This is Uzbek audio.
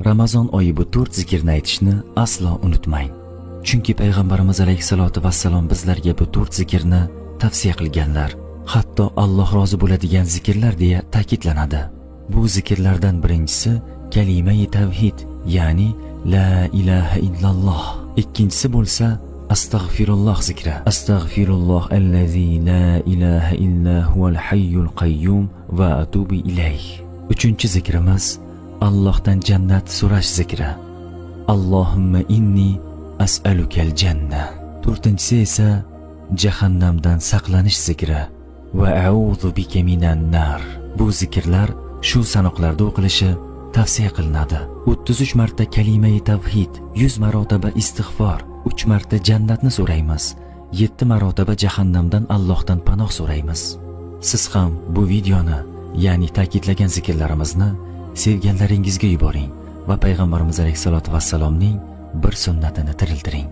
Ramazon oyi bu 4 zikrni aytishni aslo unutmang. Chunki payg'ambarimiz alayhisolatu vassalom bizlarga bu 4 zikrni tavsiya qilganlar. Hatto Alloh rozi bo'ladigan zikrlar deya ta'kidlanadi. Bu zikrlardan birinchisi kalima-i tavhid, ya'ni la ilaha illalloh. Ikkinchisi bo'lsa astag'firulloh zikri. Astag'firulloh allazi la ilaha illa huval hayyul qayyum va atubu ilayh. Uchinchi zikrimiz Allohdan jannat so'rash zikri. Allohumma inni as'alukal janna. To'rtinchisi esa jahannamdan saqlanish zikri. Va a'udhu bika minan nar. Bu zikrlar shu sanoqlarda o'qilishi tavsiya qilinadi. 33 marta kalima-i tavhid, 100 marotaba istig'for, 3 marta jannatni so'raymiz, 7 marotaba jahannamdan Allohdan panoh so'raymiz. Siz ham bu videoni, ya'ni ta'kidlagan zikrlarimizni sevganlaringizga yuboring va payg'ambarimiz alayhisolatu vassalomning bir sunnatini tiriltiring.